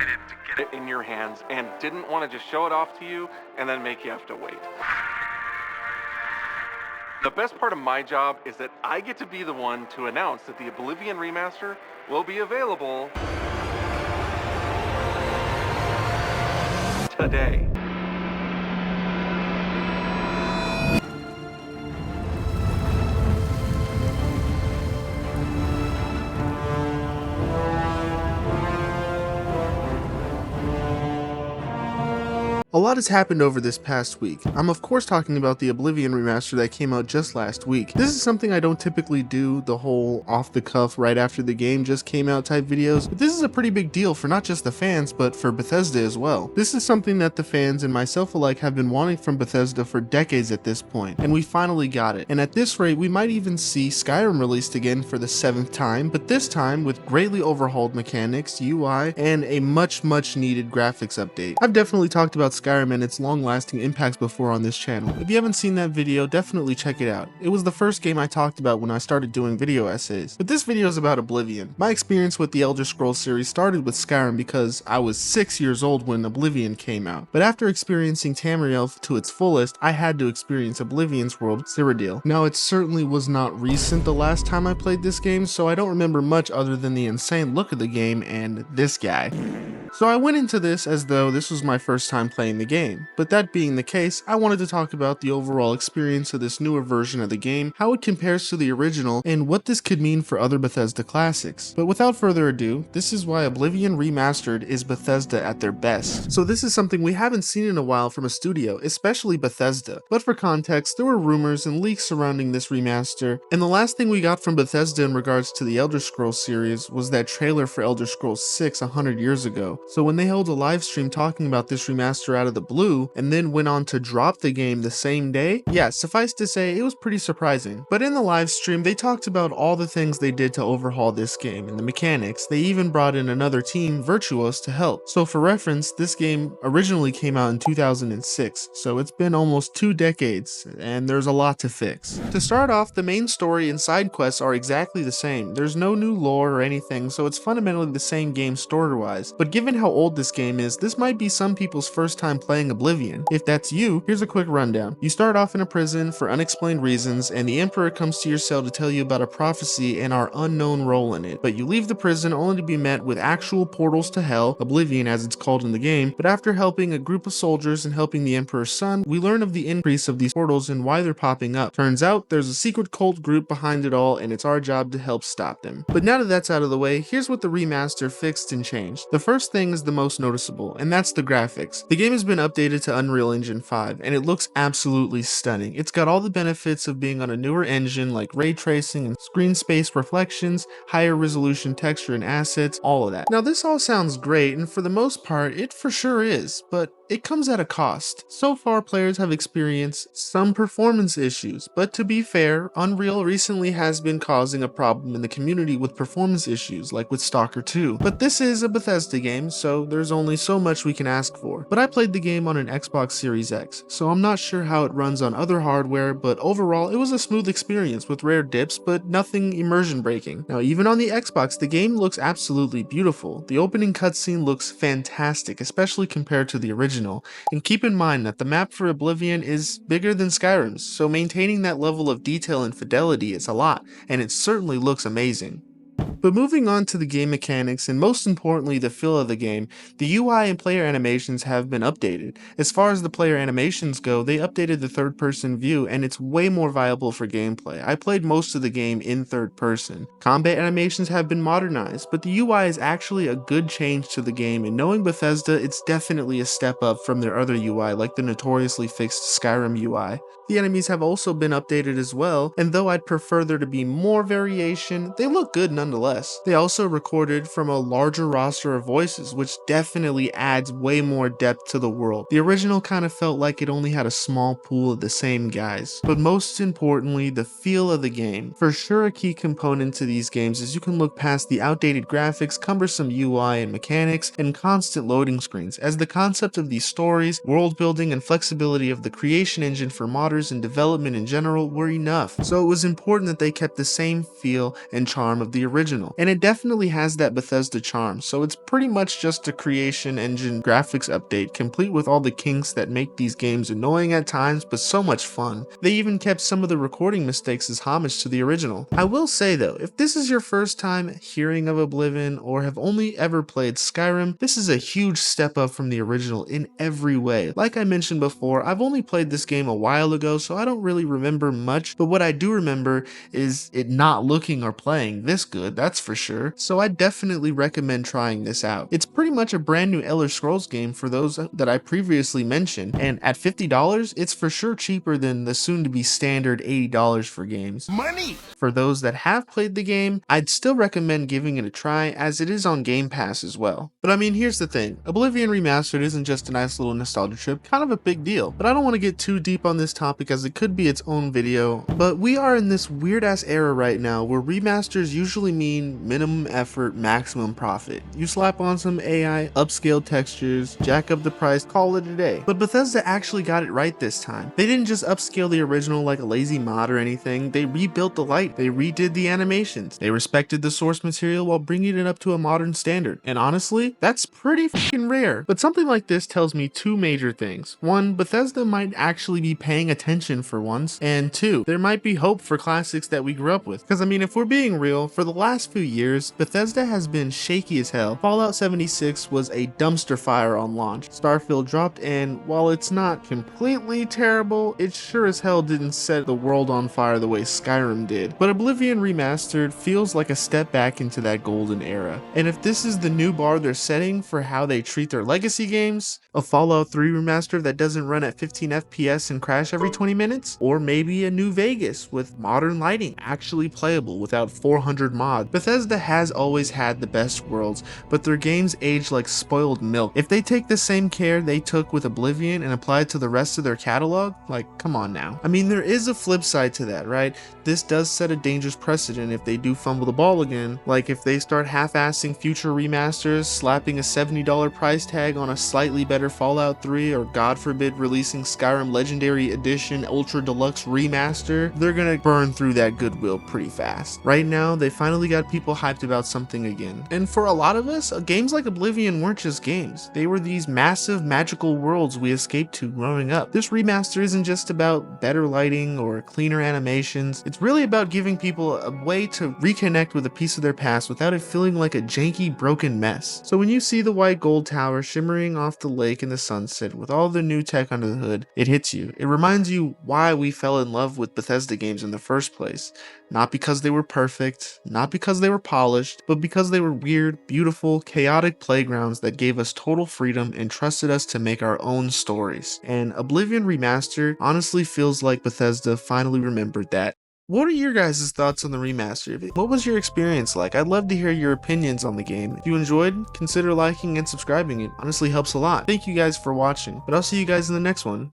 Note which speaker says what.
Speaker 1: excited to get it in your hands and didn't want to just show it off to you and then make you have to wait. The best part of my job is that I get to be the one to announce that the Oblivion Remaster will be available today.
Speaker 2: A lot has happened over this past week. I'm of course talking about the Oblivion remaster that came out just last week. This is something I don't typically do, the whole off the cuff right after the game just came out type videos, but this is a pretty big deal for not just the fans, but for Bethesda as well. This is something that the fans and myself alike have been wanting from Bethesda for decades at this point, and we finally got it. And at this rate, we might even see Skyrim released again for the 7th time, but this time with greatly overhauled mechanics, UI, and a much needed graphics update. I've definitely talked about Skyrim and its long-lasting impacts before on this channel. If you haven't seen that video, definitely check it out. It was the first game I talked about when I started doing video essays. But this video is about Oblivion. My experience with the Elder Scrolls series started with Skyrim because I was 6 years old when Oblivion came out. But after experiencing Tamriel to its fullest, I had to experience Oblivion's world, Cyrodiil. Now it certainly was not recent the last time I played this game, so I don't remember much other than the insane look of the game and this guy. So I went into this as though this was my first time playing the game, but that being the case, I wanted to talk about the overall experience of this newer version of the game, how it compares to the original, and what this could mean for other Bethesda classics. But without further ado, this is why Oblivion Remastered is Bethesda at their best. So this is something we haven't seen in a while from a studio, especially Bethesda. But for context, there were rumors and leaks surrounding this remaster, and the last thing we got from Bethesda in regards to the Elder Scrolls series was that trailer for Elder Scrolls 6 100 years ago. So when they held a live stream talking about this remaster out of the blue, and then went on to drop the game the same day, yeah, suffice to say, it was pretty surprising. But in the live stream, they talked about all the things they did to overhaul this game and the mechanics. They even brought in another team, Virtuos, to help. So for reference, this game originally came out in 2006, so it's been almost 2 decades, and there's a lot to fix. To start off, the main story and side quests are exactly the same. There's no new lore or anything, so it's fundamentally the same game story-wise. But given how old this game is, this might be some people's first time playing Oblivion. If that's you, here's a quick rundown. You start off in a prison for unexplained reasons, and the Emperor comes to your cell to tell you about a prophecy and our unknown role in it. But you leave the prison only to be met with actual portals to hell, Oblivion as it's called in the game. But after helping a group of soldiers and helping the Emperor's son, we learn of the increase of these portals and why they're popping up. Turns out there's a secret cult group behind it all, and it's our job to help stop them. But now that that's out of the way, here's what the remaster fixed and changed. The first thing is the most noticeable, and that's the graphics. The game has been updated to Unreal Engine 5, and it looks absolutely stunning. It's got all the benefits of being on a newer engine like ray tracing and screen space reflections, higher resolution texture and assets, all of that. Now this all sounds great, and for the most part, it for sure is, but it comes at a cost. So far, players have experienced some performance issues, but to be fair, Unreal recently has been causing a problem in the community with performance issues, like with Stalker 2. But this is a Bethesda game, so there's only so much we can ask for. But I played the game on an Xbox Series X, so I'm not sure how it runs on other hardware, but overall, it was a smooth experience with rare dips, but nothing immersion breaking. Now, even on the Xbox, the game looks absolutely beautiful. The opening cutscene looks fantastic, especially compared to the original. And keep in mind that the map for Oblivion is bigger than Skyrim's, so maintaining that level of detail and fidelity is a lot, and it certainly looks amazing. But moving on to the game mechanics and most importantly the feel of the game, the UI and player animations have been updated. As far as the player animations go, they updated the third person view and it's way more viable for gameplay. I played most of the game in third person. Combat animations have been modernized, but the UI is actually a good change to the game, and knowing Bethesda, it's definitely a step up from their other UI like the notoriously fixed Skyrim UI. The enemies have also been updated as well, and though I'd prefer there to be more variation, they look good nonetheless. They also recorded from a larger roster of voices, which definitely adds way more depth to the world. The original kind of felt like it only had a small pool of the same guys. But most importantly, the feel of the game. For sure a key component to these games is you can look past the outdated graphics, cumbersome UI and mechanics, and constant loading screens, as the concept of these stories, world building, and flexibility of the creation engine for modders and development in general were enough. So it was important that they kept the same feel and charm of the original. original, and it definitely has that Bethesda charm, so it's pretty much just a creation engine graphics update, complete with all the kinks that make these games annoying at times, but so much fun. They even kept some of the recording mistakes as homage to the original. I will say though, if this is your first time hearing of Oblivion or have only ever played Skyrim, this is a huge step up from the original in every way. Like I mentioned before, I've only played this game a while ago, so I don't really remember much, but what I do remember is it not looking or playing this good, that's for sure, so I definitely recommend trying this out. It's pretty much a brand new Elder Scrolls game for those that I previously mentioned, and at $50, it's for sure cheaper than the soon-to-be standard $80 for games.
Speaker 1: Money!
Speaker 2: For those that have played the game, I'd still recommend giving it a try, as it is on Game Pass as well. But I mean, here's the thing, Oblivion Remastered isn't just a nice little nostalgia trip, kind of a big deal, but I don't want to get too deep on this topic as it could be its own video. But we are in this weird ass era right now where remasters usually mean minimum effort, maximum profit. You slap on some AI, upscale textures, jack up the price, call it a day. But Bethesda actually got it right this time. They didn't just upscale the original like a lazy mod or anything, they rebuilt the light, they redid the animations, they respected the source material while bringing it up to a modern standard. And honestly, that's pretty fucking rare. But something like this tells me two major things. One, Bethesda might actually be paying attention for once, and two, there might be hope for classics that we grew up with. Because I mean, if we're being real, for the last few years, Bethesda has been shaky as hell. Fallout 76 was a dumpster fire on launch. Starfield dropped, and while it's not completely terrible, it sure as hell didn't set the world on fire the way Skyrim did. But Oblivion Remastered feels like a step back into that golden era. And if this is the new bar they're setting for how they treat their legacy games, a Fallout 3 remaster that doesn't run at 15 FPS and crash every 20 minutes, or maybe a New Vegas with modern lighting, actually playable without 400 mods. Bethesda has always had the best worlds, but their games age like spoiled milk. If they take the same care they took with Oblivion and apply it to the rest of their catalog, like, come on now. I mean, there is a flip side to that, right? This does set a dangerous precedent if they do fumble the ball again, like if they start half-assing future remasters, slapping a $70 price tag on a slightly better Fallout 3, or God forbid releasing Skyrim Legendary Edition Ultra Deluxe Remaster, they're gonna burn through that goodwill pretty fast. Right now, they finally got people hyped about something again. And for a lot of us, games like Oblivion weren't just games. They were these massive magical worlds we escaped to growing up. This remaster isn't just about better lighting or cleaner animations, it's really about giving people a way to reconnect with a piece of their past without it feeling like a janky, broken mess. So when you see the white gold tower shimmering off the lake in the sunset with all the new tech under the hood, it hits you. It reminds you why we fell in love with Bethesda games in the first place. Not because they were perfect, not because they were polished, but because they were weird, beautiful, chaotic playgrounds that gave us total freedom and trusted us to make our own stories. And Oblivion Remastered honestly feels like Bethesda finally remembered that. What are your guys' thoughts on the remaster? What was your experience like? I'd love to hear your opinions on the game. If you enjoyed, consider liking and subscribing. It honestly helps a lot. Thank you guys for watching, but I'll see you guys in the next one.